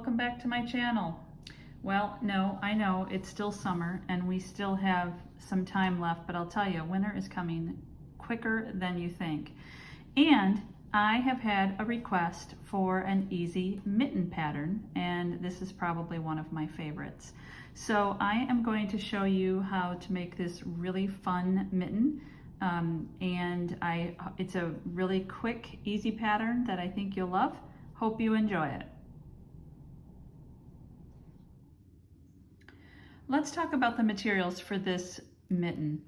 welcome back to my channel. Well, no, I know it's still summer and we still have some time left, but I'll tell you, winter is coming quicker than you think. And I have had a request for an easy mitten pattern, and this is probably one of my favorites. So I am going to show you how to make this really fun mitten. It's a really quick, easy pattern that I think you'll love. Hope you enjoy it. Let's talk about the materials for this mitten.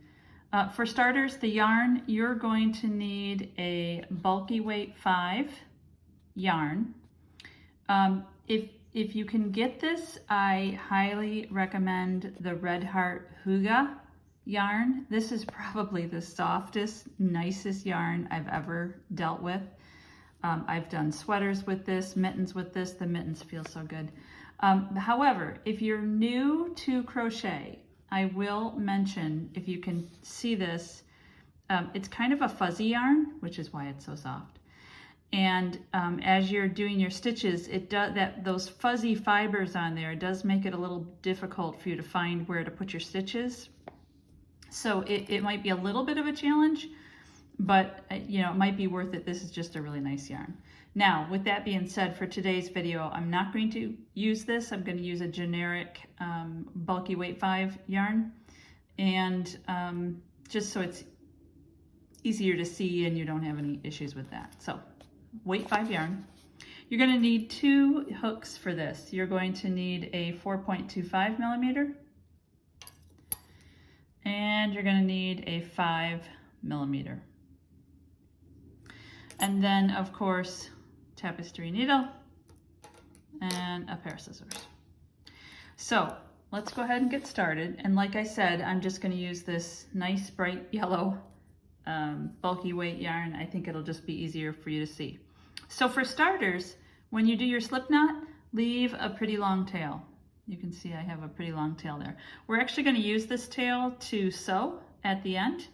For starters, the yarn, you're going to need a bulky weight 5 yarn. If you can get this, I highly recommend the Red Heart Hygge yarn. This is probably the softest, nicest yarn I've ever dealt with. I've done sweaters with this, mittens with this. The mittens feel so good. However, if you're new to crochet, I will mention, if you can see this, it's kind of a fuzzy yarn, which is why it's so soft. And as you're doing your stitches, those fuzzy fibers on there does make it a little difficult for you to find where to put your stitches. So it might be a little bit of a challenge, but you know, it might be worth it. This is just a really nice yarn. Now, with that being said, for today's video, I'm not going to use this. I'm going to use a generic bulky weight 5 yarn, and just so it's easier to see and you don't have any issues with that. So, weight 5 yarn. You're going to need 2 hooks for this. You're going to need a 4.25 millimeter, and you're going to need a 5 millimeter. And then, of course, tapestry needle and a pair of scissors. So let's go ahead and get started. And like I said, I'm just going to use this nice bright yellow bulky weight yarn. I think it'll just be easier for you to see. So for starters, when you do your slip knot, leave a pretty long tail. You can see I have a pretty long tail there. We're actually going to use this tail to sew at the end.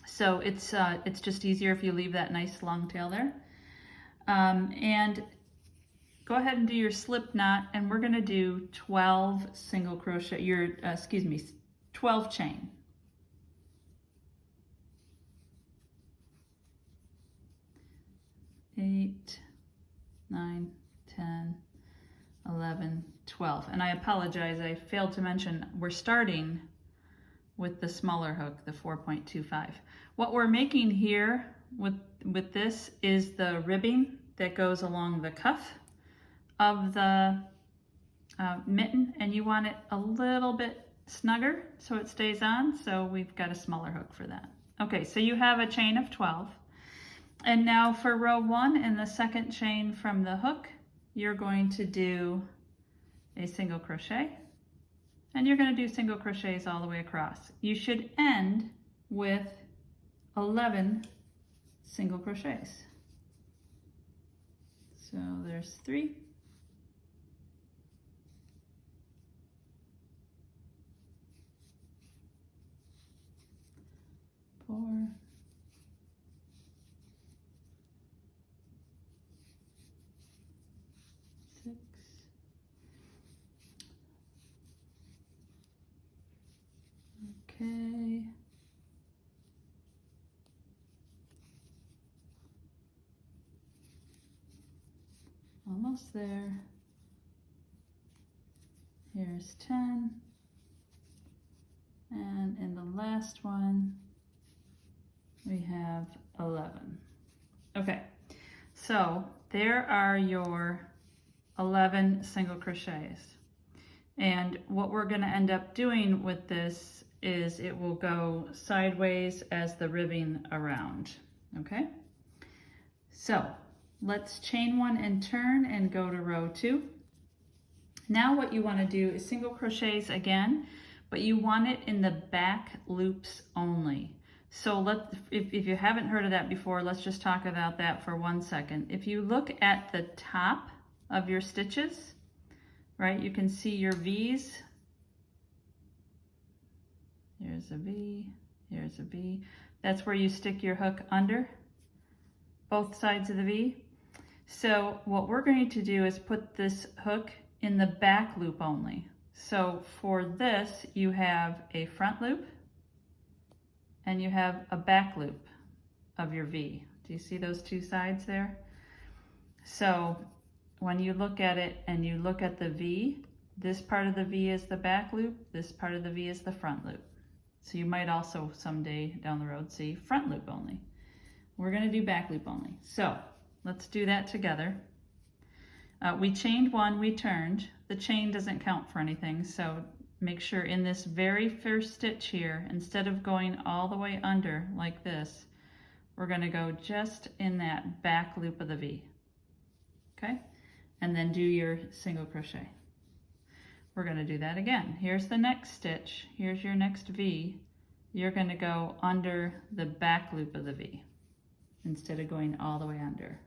So it's just easier if you leave that nice long tail there. And go ahead and do your slip knot, and we're going to do 12 single crochet, 12 chain. Eight, 9, 10, 11, 12. And I apologize, I failed to mention we're starting with the smaller hook, the 4.25. What we're making here with this is the ribbing that goes along the cuff of the mitten, and you want it a little bit snugger so it stays on, so we've got a smaller hook for that. Okay, so you have a chain of 12. And now for row 1 in the second chain from the hook, you're going to do a single crochet, and you're going to do single crochets all the way across. You should end with 11 single crochets. So there's 3, 4, 6, 7, almost there. Here's 10. And in the last one, we have 11. Okay, so there are your 11 single crochets. And what we're going to end up doing with this is it will go sideways as the ribbing around. Okay, so let's chain 1 and turn and go to row 2. Now what you want to do is single crochets again, but you want it in the back loops only. So if you haven't heard of that before, let's just talk about that for 1 second. If you look at the top of your stitches, right, you can see your V's. Here's a V, here's a V. That's where you stick your hook under both sides of the V. So what we're going to do is put this hook in the back loop only. So for this, you have a front loop and you have a back loop of your V. Do you see those two sides there? So when you look at it and you look at the V, this part of the V is the back loop, this part of the V is the front loop. So you might also someday down the road see front loop only. We're going to do back loop only. So let's do that together. We chained one, we turned. The chain doesn't count for anything, so make sure in this very first stitch here, instead of going all the way under like this, we're going to go just in that back loop of the V. Okay? And then do your single crochet. We're going to do that again. Here's the next stitch. Here's your next V. You're going to go under the back loop of the V instead of going all the way under.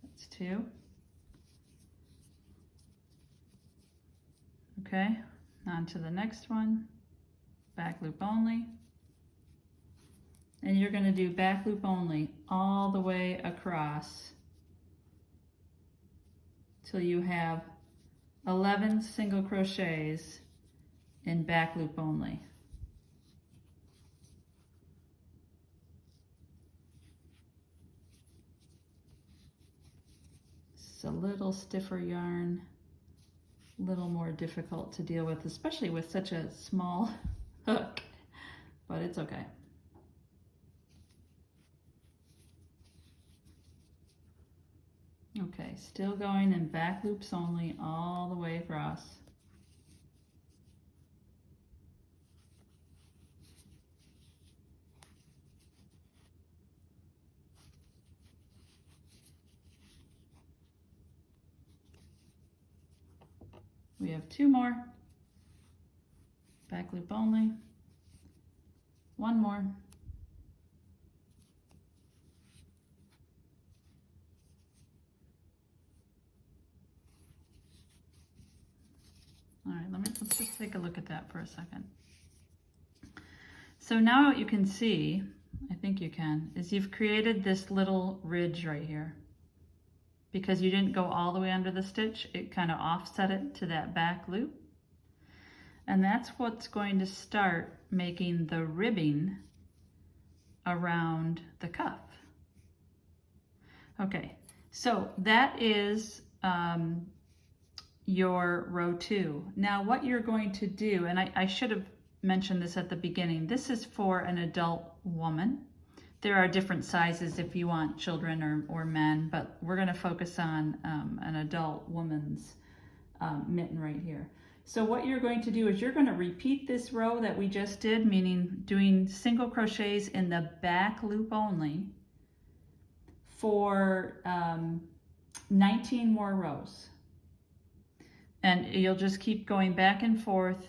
That's 2. Okay, on to the next one. Back loop only. And you're going to do back loop only all the way across till you have 11 single crochets in back loop only. It's a little stiffer yarn, a little more difficult to deal with, especially with such a small hook, but it's okay. Okay, still going in back loops only all the way across. We have 2 more. Back loop only. 1 more. All right, let's just take a look at that for a second. So now what you can see, I think you can, is you've created this little ridge right here. Because you didn't go all the way under the stitch, it kind of offset it to that back loop. And that's what's going to start making the ribbing around the cuff. Okay, so that is your row 2. Now what you're going to do, and I should have mentioned this at the beginning, this is for an adult woman. There are different sizes if you want children or men, but we're going to focus on an adult woman's mitten right here. So what you're going to do is you're going to repeat this row that we just did, meaning doing single crochets in the back loop only for 19 more rows. And you'll just keep going back and forth,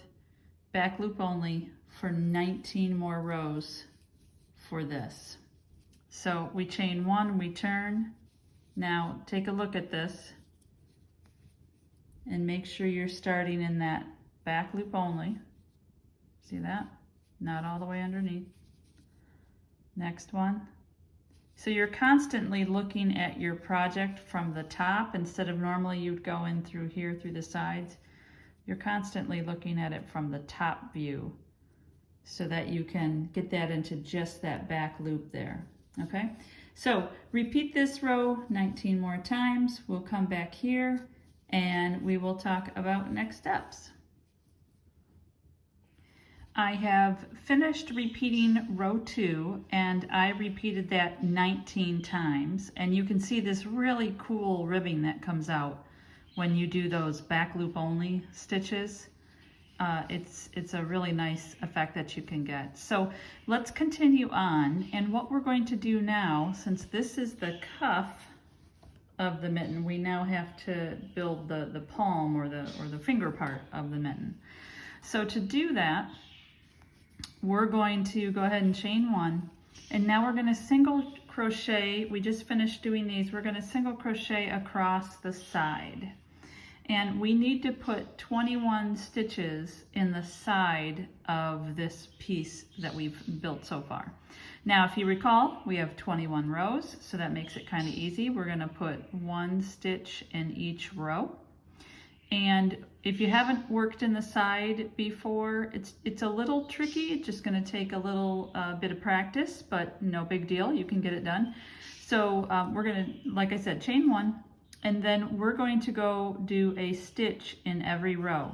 back loop only for 19 more rows for this. So we chain 1, we turn. Now take a look at this and make sure you're starting in that back loop only. See that? Not all the way underneath. Next one. So you're constantly looking at your project from the top instead of normally you'd go in through here through the sides. You're constantly looking at it from the top view so that you can get that into just that back loop there. Okay, so repeat this row 19 more times. We'll come back here and we will talk about next steps. I have finished repeating row 2 and I repeated that 19 times, and you can see this really cool ribbing that comes out when you do those back loop only stitches. It's a really nice effect that you can get. So let's continue on, and what we're going to do now, since this is the cuff of the mitten, we now have to build the palm or the finger part of the mitten. So to do that, we're going to go ahead and chain 1, and now we're going to single crochet. We just finished doing these. We're going to single crochet across the side, And we need to put 21 stitches in the side of this piece that we've built so far. Now, if you recall, we have 21 rows, so that makes it kind of easy. We're going to put 1 stitch in each row. And if you haven't worked in the side before, it's a little tricky. It's just going to take a little bit of practice, but no big deal. You can get it done. So we're going to, like I said, chain 1. And then we're going to go do a stitch in every row.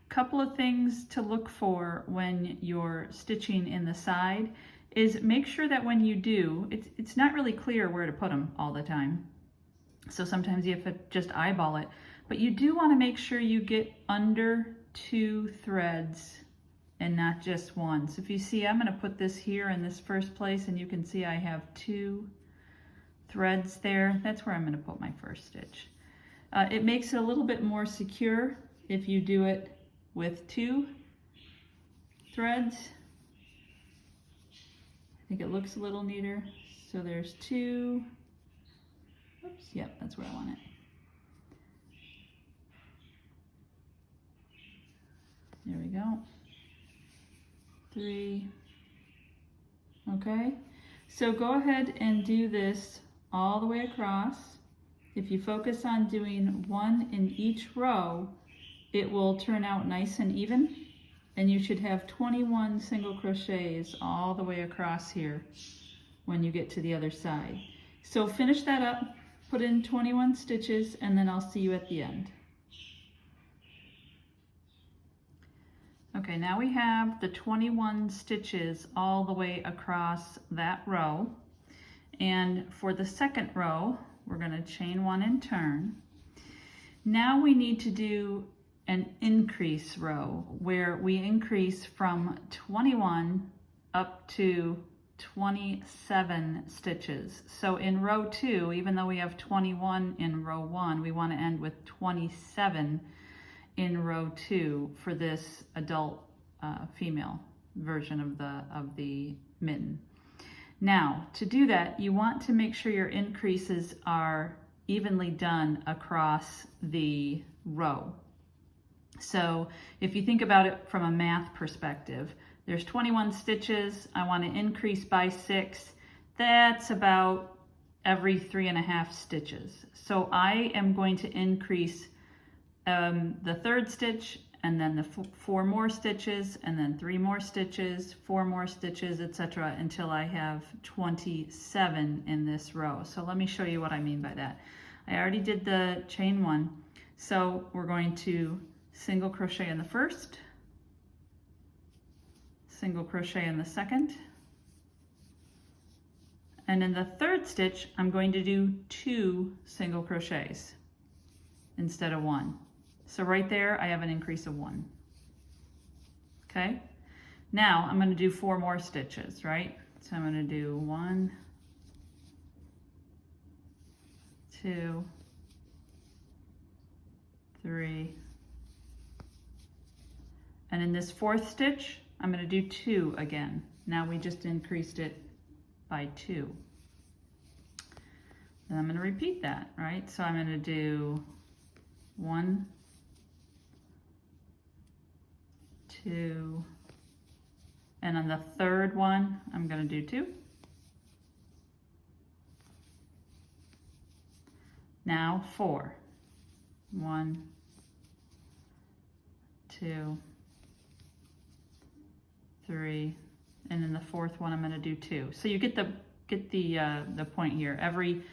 Couple of things to look for when you're stitching in the side is make sure that when you do, it's not really clear where to put them all the time. So sometimes you have to just eyeball it. But you do want to make sure you get under 2 threads and not just 1. So if you see, I'm going to put this here in this first place, and you can see I have 2 threads there. That's where I'm going to put my first stitch. It makes it a little bit more secure if you do it with 2 threads. I think it looks a little neater. So there's 2. Oops, yep, that's where I want it. There we go. 3. Okay, so go ahead and do this all the way across. If you focus on doing 1 in each row, it will turn out nice and even, and you should have 21 single crochets all the way across here when you get to the other side. So finish that up, put in 21 stitches, and then I'll see you at the end. Okay, now we have the 21 stitches all the way across that row. And for the second row, we're going to chain 1 and turn. Now we need to do an increase row where we increase from 21 up to 27 stitches. So in row 2, even though we have 21 in row 1, we want to end with 27 in row 2 for this adult female version of the mitten. Now, to do that, you want to make sure your increases are evenly done across the row. So if you think about it from a math perspective, there's 21 stitches. I want to increase by 6. That's about every 3.5 stitches. So I am going to increase the 3rd stitch, and then the 4 more stitches, and then 3 more stitches, 4 more stitches, etc., until I have 27 in this row. So let me show you what I mean by that. I already did the chain 1, so we're going to single crochet in the first, single crochet in the second, and in the 3rd stitch I'm going to do 2 single crochets instead of 1. So right there, I have an increase of 1. Okay? Now I'm going to do 4 more stitches, right? So I'm going to do 1, 2, 3, and in this 4th stitch, I'm going to do 2 again. Now we just increased it by 2. And I'm going to repeat that, right? So I'm going to do 1, 2, and on the 3rd one, I'm going to do 2. Now 4. 1, 2, 3, and in the 4th one, I'm going to do 2. So you get the point here. Every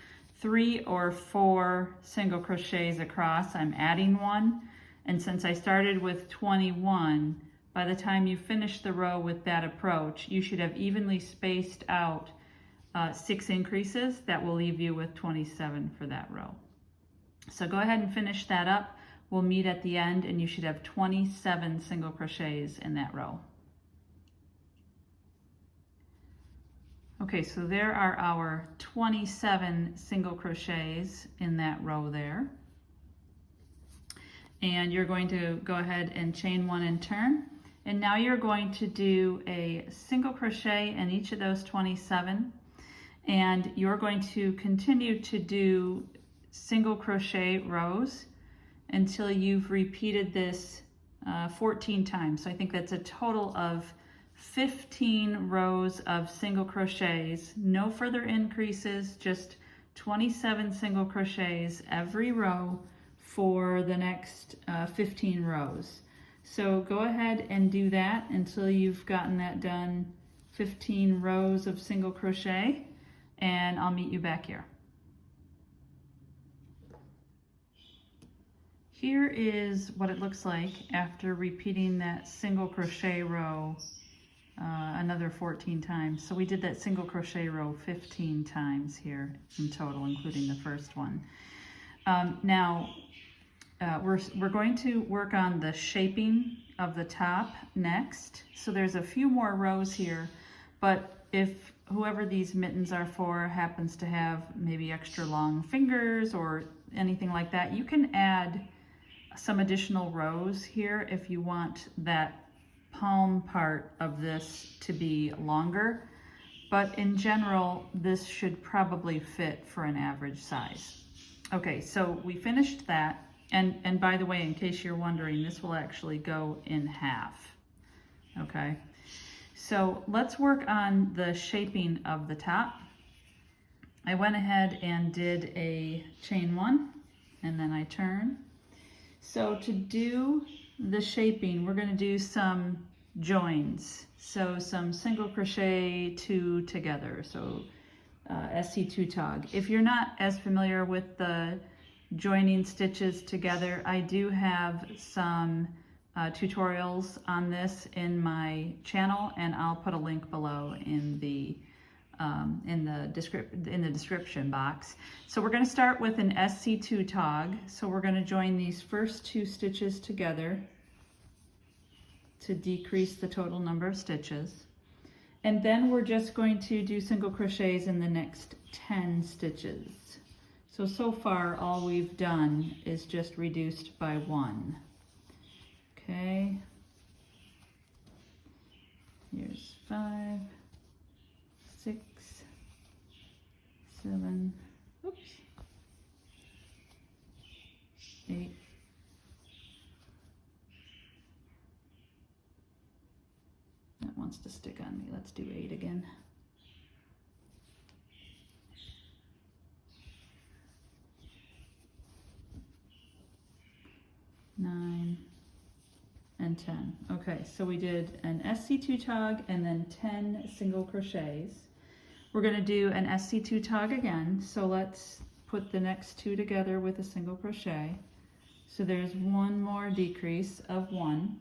3 or 4 single crochets across, I'm adding 1, and since I started with 21, by the time you finish the row with that approach, you should have evenly spaced out 6 increases. That will leave you with 27 for that row. So go ahead and finish that up. We'll meet at the end, and you should have 27 single crochets in that row. Okay, so there are our 27 single crochets in that row there. And you're going to go ahead and chain 1 and turn. And now you're going to do a single crochet in each of those 27. And you're going to continue to do single crochet rows until you've repeated this 14 times. So I think that's a total of 15 rows of single crochets, no further increases, just 27 single crochets every row for the next 15 rows. So go ahead and do that until you've gotten that done, 15 rows of single crochet, and I'll meet you back here. Here is what it looks like after repeating that single crochet row another 14 times. So we did that single crochet row 15 times here in total, including the first one. Now we're going to work on the shaping of the top next. So there's a few more rows here, but if whoever these mittens are for happens to have maybe extra long fingers or anything like that, you can add some additional rows here if you want that palm part of this to be longer, but in general this should probably fit for an average size. Okay, so we finished that, and by the way, in case you're wondering, this will actually go in half. Okay, so let's work on the shaping of the top. I went ahead and did a chain 1 and then I turn. So to do the shaping, we're going to do some joins. So some single crochet 2 together, so SC2 tog. If you're not as familiar with the joining stitches together, I do have some tutorials on this in my channel, and I'll put a link below in the description box. So we're going to start with an SC2 tog. So we're going to join these first 2 stitches together to decrease the total number of stitches. And then we're just going to do single crochets in the next 10 stitches. So far all we've done is just reduced by 1. Okay. Here's 5, 6, 7, oops, 8, that wants to stick on me. Let's do 8 again. 9 and 10. Okay, so we did an SC2 tog and then 10 single crochets. We're going to do an SC2 tog again, so let's put the next 2 together with a single crochet. So there's one more decrease of 1,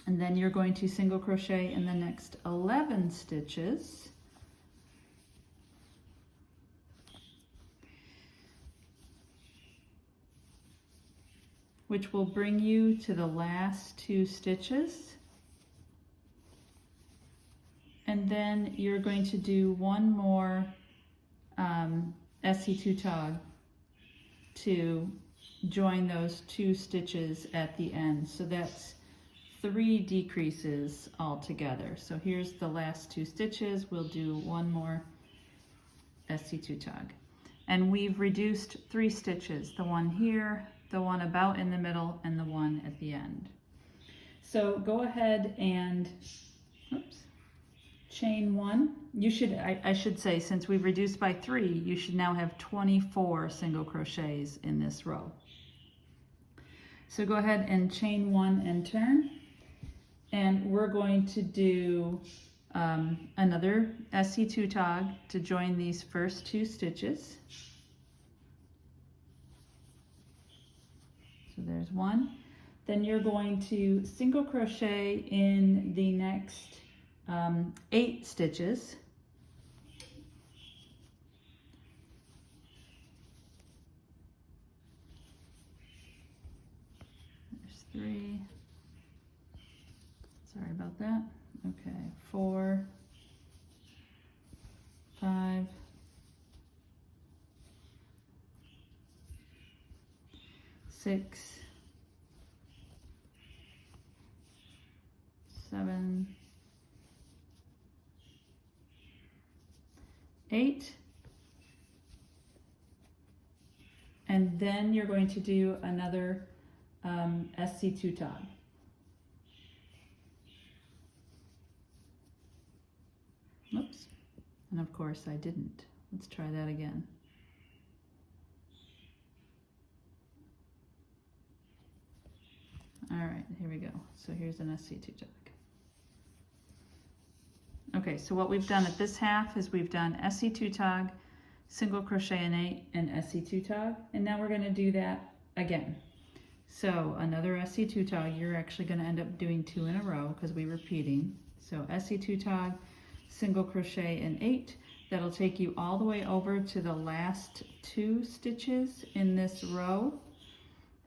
and then you're going to single crochet in the next 11 stitches. Which will bring you to the last 2 stitches. And then you're going to do one more SC2 tog to join those 2 stitches at the end. So that's 3 decreases altogether. So here's the last 2 stitches. We'll do one more SC2 tog. And we've reduced 3 stitches, the one here, the one about in the middle, and the one at the end. So go ahead and chain 1. You should, I should say, since we've reduced by 3, you should now have 24 single crochets in this row. So go ahead and chain 1 and turn. And we're going to do another SC2 tog to join these first 2 stitches. So there's 1. Then you're going to single crochet in the next 8 stitches. There's 3. Sorry about that. Okay, 4, 5, 6, 7, 8, and then you're going to do another SC2 tog. Oops, and of course I didn't. Let's try that again. All right, here we go. So here's an SC2 tog. Okay, so what we've done at this half is we've done SC2 tog, single crochet in 8, and SC2 tog, and now we're going to do that again. So another SC2 tog, you're actually going to end up doing 2 in a row because we're repeating. So SC2 tog, single crochet in 8, that'll take you all the way over to the last 2 stitches in this row,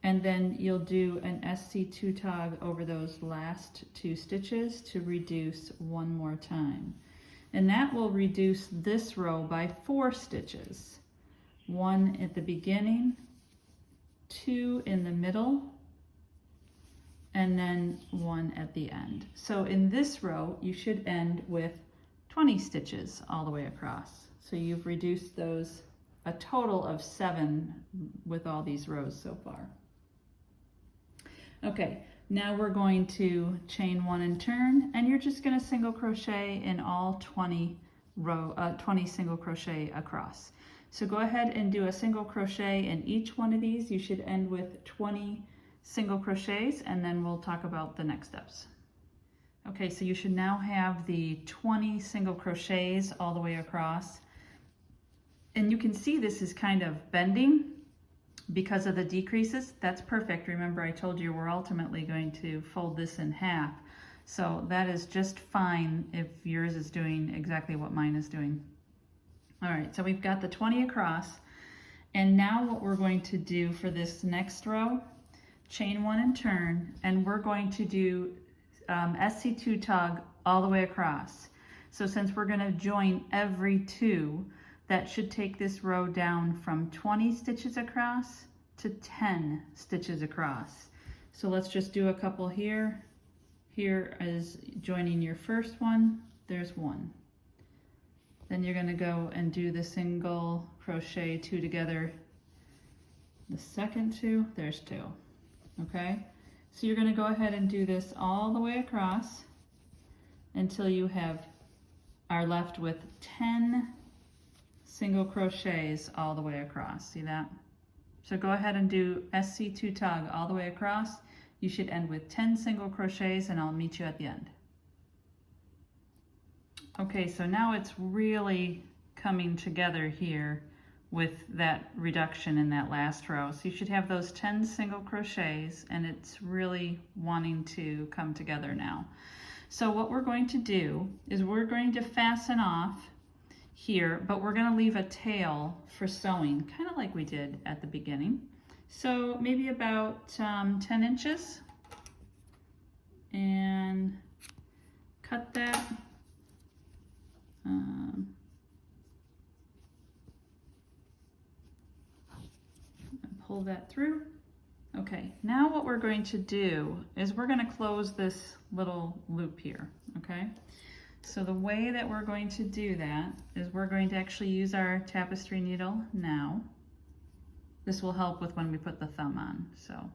and then you'll do an SC2 tog over those last 2 stitches to reduce one more time. And that will reduce this row by 4 stitches. 1 at the beginning, 2 in the middle, and then 1 at the end. So in this row, you should end with 20 stitches all the way across. So you've reduced those a total of 7 with all these rows so far. Okay, now we're going to chain 1 and turn, and you're just going to single crochet in all 20 single crochet across. So go ahead and do a single crochet in each one of these. You should end with 20 single crochets, and then we'll talk about the next steps. Okay, so you should now have the 20 single crochets all the way across. And you can see this is kind of bending because of the decreases. That's perfect. Remember, I told you we're ultimately going to fold this in half. So that is just fine if yours is doing exactly what mine is doing. All right, so we've got the 20 across. And now what we're going to do for this next row, chain 1 and turn, and we're going to do SC2 tog all the way across. So since we're going to join every 2, that should take this row down from 20 stitches across to 10 stitches across. So let's just do a couple here. Here is joining your first one. There's 1. Then you're going to go and do the single crochet 2 together. The second 2, there's 2. Okay? So you're going to go ahead and do this all the way across until you are left with 10 single crochets all the way across. See that? So go ahead and do SC2 tog all the way across. You should end with 10 single crochets, and I'll meet you at the end. Okay, so now it's really coming together here with that reduction in that last row. So you should have those 10 single crochets, and it's really wanting to come together now. So what we're going to do is we're going to fasten off here, but we're going to leave a tail for sewing, kind of like we did at the beginning. So maybe about 10 inches, and cut that. Pull that through. Okay, now what we're going to do is we're going to close this little loop here, okay? So the way that we're going to do that is we're going to actually use our tapestry needle now. This will help with when we put the thumb on. So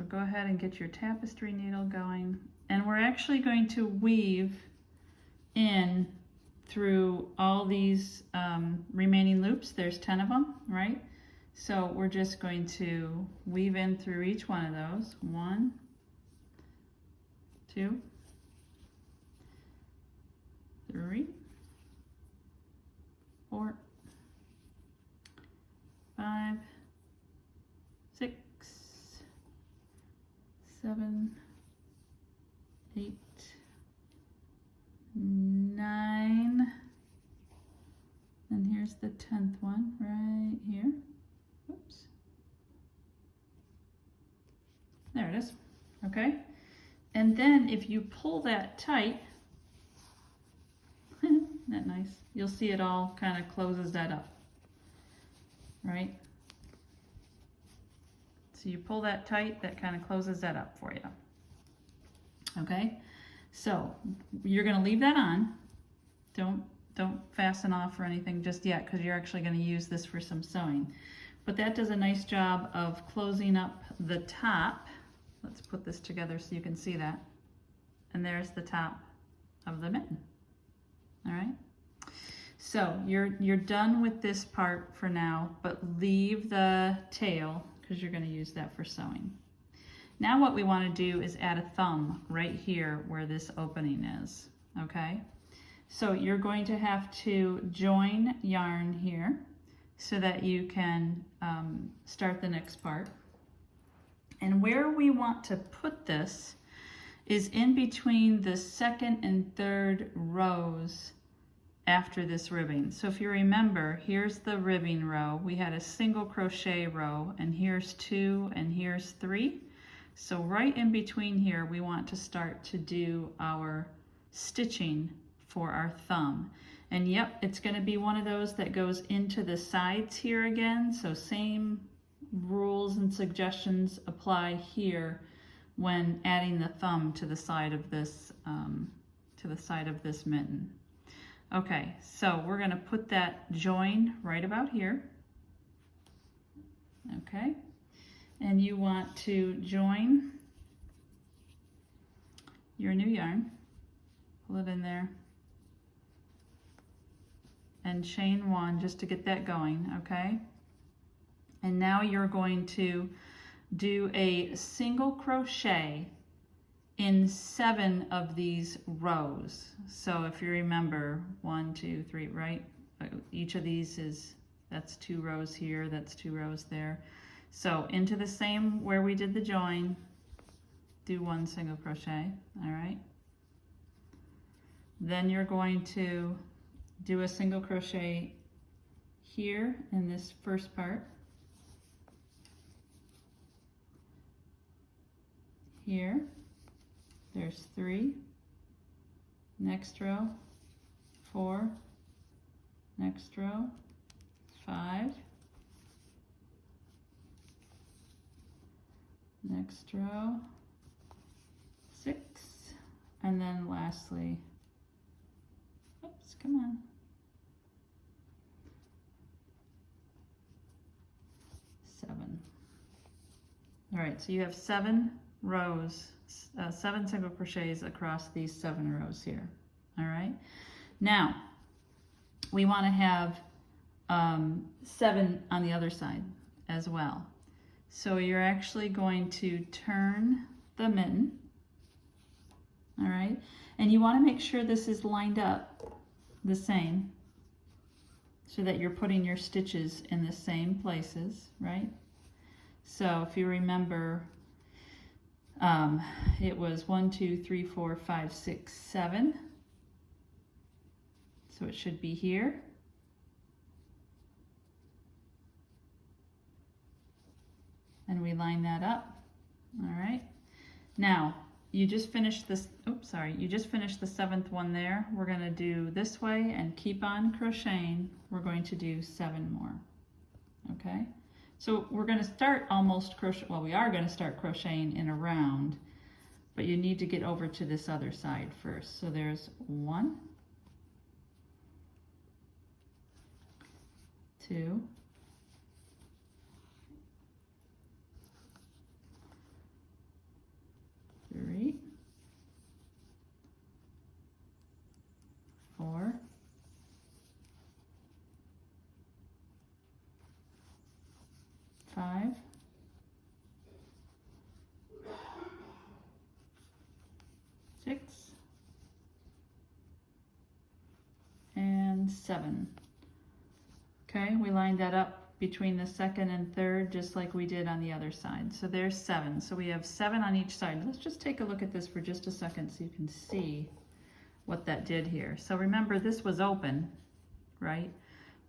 go ahead and get your tapestry needle going, and we're actually going to weave in through all these remaining loops. There's 10 of them, right? So we're just going to weave in through each one of those. 1, 2, 3, 4, 5, 6, 7, 8, 9, and here's the 10th one right here. Oops. There it is. Okay. And then if you pull that tight, isn't that nice? You'll see it all kind of closes that up, right? So you pull that tight, that kind of closes that up for you. Okay. So you're going to leave that on. Don't Don't fasten off or anything just yet because you're actually going to use this for some sewing. But that does a nice job of closing up the top. Let's put this together so you can see that. And there's the top of the mitten. All right. So you're done with this part for now, but leave the tail because you're going to use that for sewing. Now what we want to do is add a thumb right here where this opening is. Okay. So you're going to have to join yarn here so that you can start the next part. And where we want to put this is in between the second and third rows after this ribbing. So if you remember, here's the ribbing row. We had a single crochet row, and here's 2 and here's 3. So right in between here, we want to start to do our stitching for our thumb. And yep, it's going to be one of those that goes into the sides here again. So same rules and suggestions apply here when adding the thumb to the side of this mitten. Okay, so we're going to put that join right about here. Okay, and you want to join your new yarn, pull it in there, and chain 1 just to get that going. Okay, and now you're going to do a single crochet in 7 of these rows. So if you remember, 1, 2, 3, right? Each of these that's 2 rows here, that's 2 rows there. So into the same where we did the join, do 1 single crochet, all right? Then you're going to do a single crochet here in this first part. Here, there's 3, next row, 4, next row, 5, next row, 6, and then lastly, oops, come on, 7. All right, so you have 7 rows, 7 single crochets across these 7 rows here. All right, now we want to have 7 on the other side as well. So you're actually going to turn the mitten, all right, and you want to make sure this is lined up the same so that you're putting your stitches in the same places, right? So if you remember, it was 1, 2, 3, 4, 5, 6, 7. So it should be here. And we line that up. All right. Now, you just finished this, you just finished the 7th one there. We're going to do this way and keep on crocheting. We're going to do 7 more. Okay? So we're going to start almost crochet, well, we are going to start crocheting in a round, but you need to get over to this other side first. So there's 1, 2, 3, 4, 5, 6, and 7. Okay, we lined that up between the 2nd and 3rd just like we did on the other side. So there's 7. So we have 7 on each side. Let's just take a look at this for just a second so you can see what that did here. So remember, this was open, right?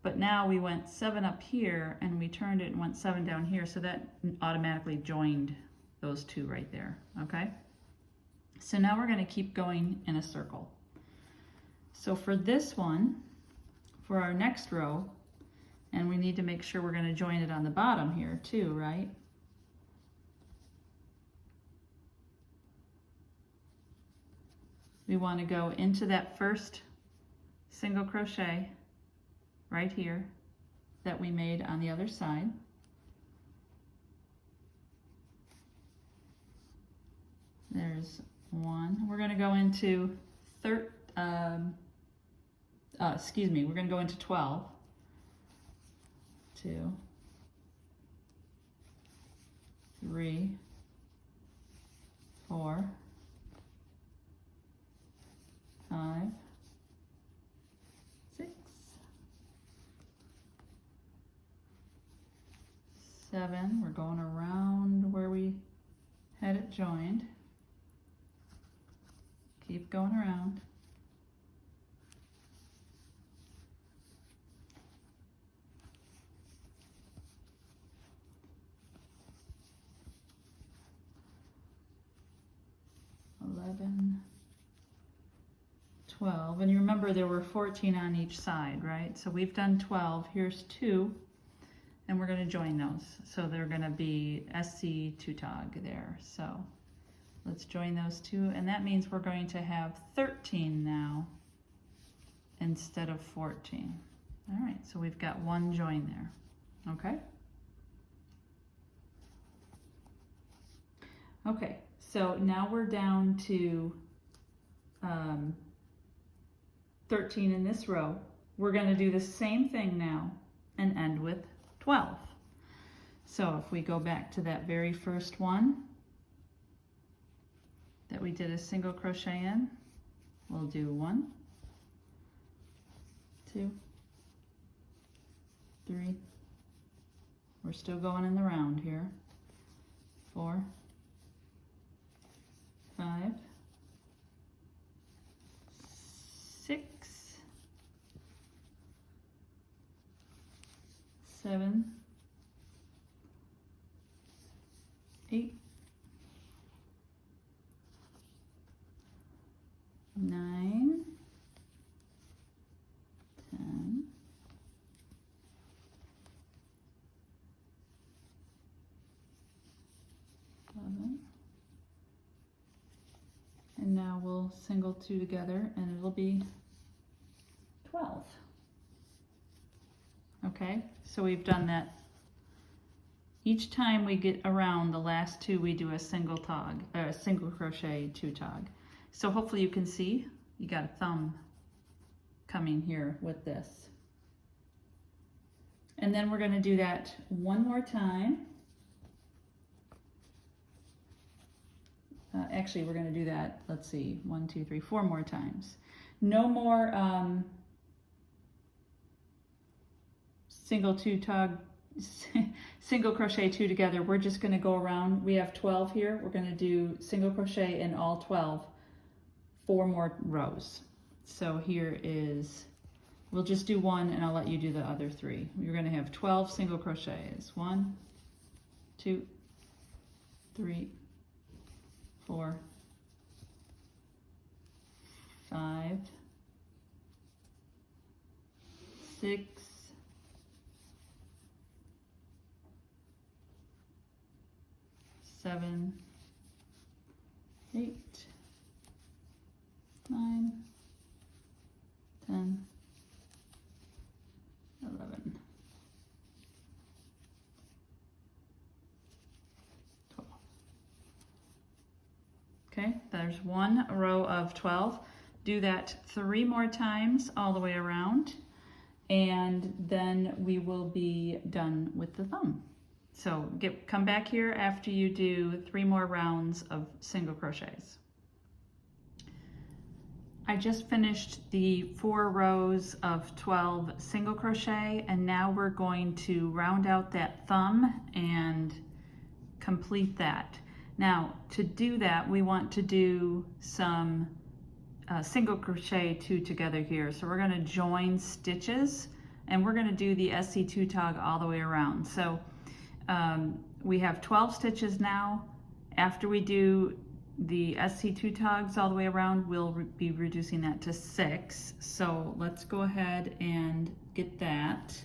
But now we went 7 up here and we turned it and went 7 down here, so that automatically joined those 2 right there, okay? So now we're going to keep going in a circle. So for this one, for our next row, and we need to make sure we're going to join it on the bottom here too, right? We want to go into that first single crochet right here that we made on the other side. There's one. We're going to go into we're going to go into 12. 2, 3, 4, 5, 6, 7. We're going around where we had it joined. Keep going around. 11, 12, and you remember there were 14 on each side, right? So we've done 12. Here's 2, and we're going to join those. So they're going to be SC 2 tog there. So let's join those 2, and that means we're going to have 13 now instead of 14. All right, so we've got 1 join there. Okay. Okay, so now we're down to 13 in this row. We're going to do the same thing now and end with 12. So if we go back to that very first one that we did a single crochet in, we'll do 1, 2, 3, we're still going in the round here, 4, 5, 6, 7, 8, 9, 10, 11, and now we'll single 2 together and it'll be 12. Okay, so we've done that. Each time we get around the last 2, we do a single crochet 2 tog. So hopefully you can see, you got a thumb coming here with this. And then we're going to do that one more time. Actually, we're going to do that, let's see, 1, 2, 3, 4 more times. No more single crochet 2 together. We're just going to go around. We have 12 here. We're going to do single crochet in all 12, 4 more rows. So here is, we'll just do 1 and I'll let you do the other 3. You're going to have 12 single crochets. 1, 2, 3, 4, 5, 6, 7, 8, 9, 10, 11, 12. Okay, there's 1 row of 12. Do that 3 more times all the way around, and then we will be done with the thumb. So come back here after you do 3 more rounds of single crochets. I just finished the 4 rows of 12 single crochet, and now we're going to round out that thumb and complete that. Now to do that, we want to do some single crochet 2 together here. So we're going to join stitches and we're going to do the SC2 tog all the way around. So we have 12 stitches now. After we do the SC2 togs all the way around, we'll be reducing that to 6. So let's go ahead and get that.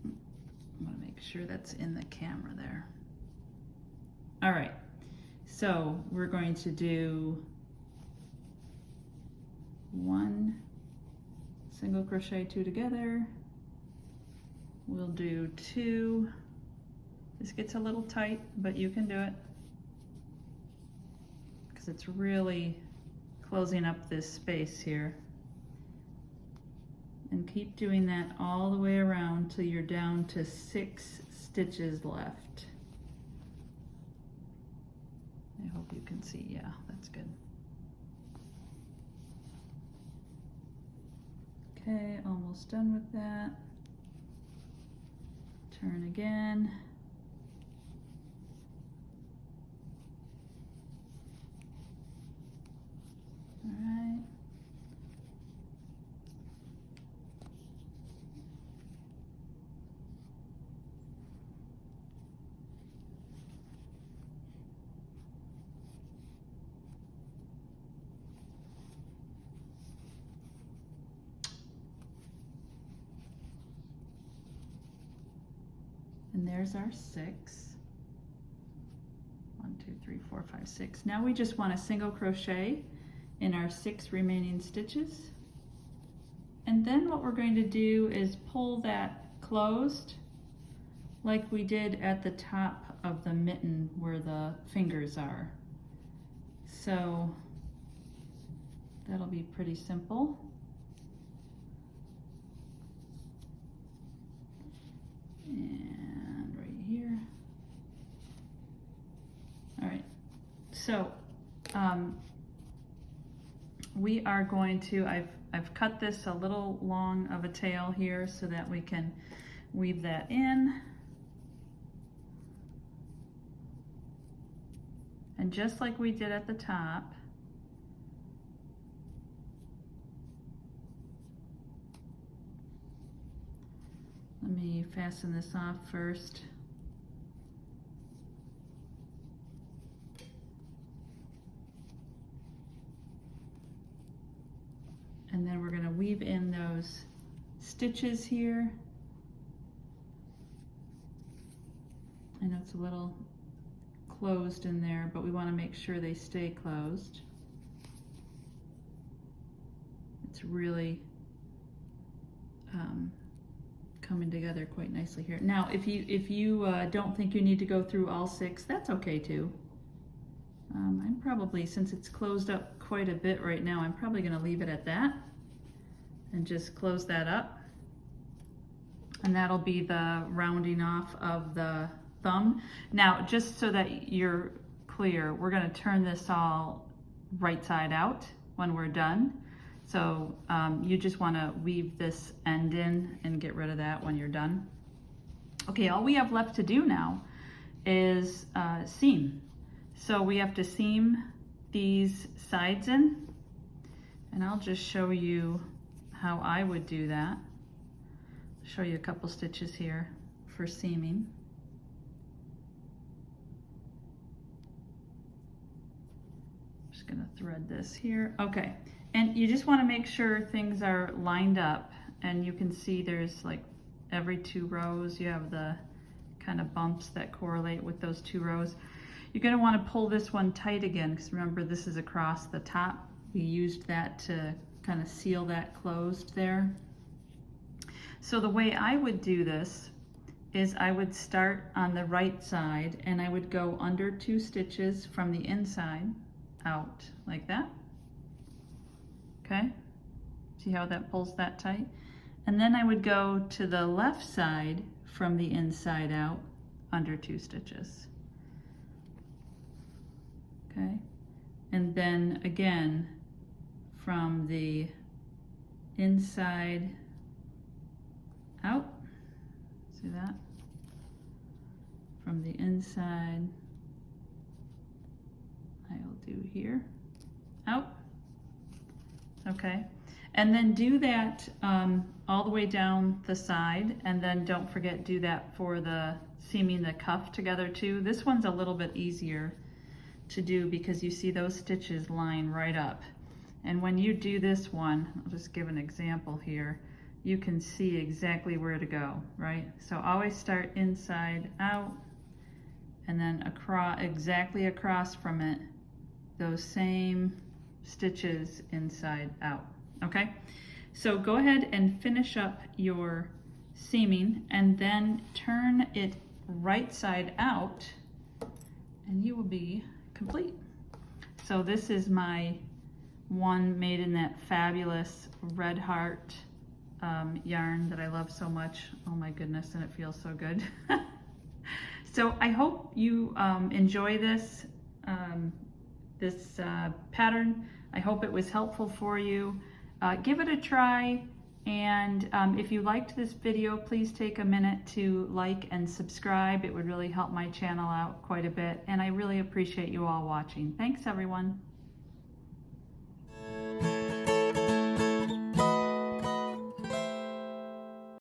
I want to make sure that's in the camera there. All right, so we're going to do 1, single crochet 2 together. We'll do 2. This gets a little tight, but you can do it because it's really closing up this space here. And keep doing that all the way around till you're down to 6 stitches left. I hope you can see. Yeah, that's good. Okay, almost done with that. Turn again. All right. And there's our 6. 1, 2, 3, 4, 5, 6. Now we just want a single crochet in our 6 remaining stitches. And then what we're going to do is pull that closed like we did at the top of the mitten where the fingers are. So that'll be pretty simple. And right here. All right, so we are going to, I've cut this a little long of a tail here so that we can weave that in. And just like we did at the top, let me fasten this off first. And then we're going to weave in those stitches here. I know it's a little closed in there, but we want to make sure they stay closed. It's really coming together quite nicely here. Now, if you don't think you need to go through all 6, that's okay too. I'm probably, since it's closed up quite a bit right now, I'm probably going to leave it at that and just close that up. And that'll be the rounding off of the thumb. Now, just so that you're clear, we're going to turn this all right side out when we're done. So you just want to weave this end in and get rid of that when you're done. Okay, all we have left to do now is seam. So we have to seam these sides in, and I'll just show you how I would do that. Show you a couple stitches here for seaming. Just gonna thread this here. Okay, and you just want to make sure things are lined up, and you can see there's like every 2 rows you have the kind of bumps that correlate with those 2 rows. You're going to want to pull this one tight again, because remember, this is across the top. We used that to kind of seal that closed there. So the way I would do this is I would start on the right side and I would go under 2 stitches from the inside out like that. Okay, see how that pulls that tight? And then I would go to the left side from the inside out under 2 stitches. Okay, and then again from the inside out, see that? From the inside, I'll do here, out, okay? And then do that all the way down the side, and then don't forget, do that for the seaming the cuff together too. This one's a little bit easier to do because you see those stitches line right up. And when you do this one, I'll just give an example here, you can see exactly where to go, right? So always start inside out, and then across, exactly across from it, those same stitches inside out, okay? So go ahead and finish up your seaming and then turn it right side out and you will be complete. So this is my one made in that fabulous Red Heart yarn that I love so much. Oh my goodness, and it feels so good. So I hope you enjoy this pattern. I hope it was helpful for you. Give it a try, and if you liked this video, please take a minute to like and subscribe. It would really help my channel out quite a bit, and I really appreciate you all watching. Thanks, everyone.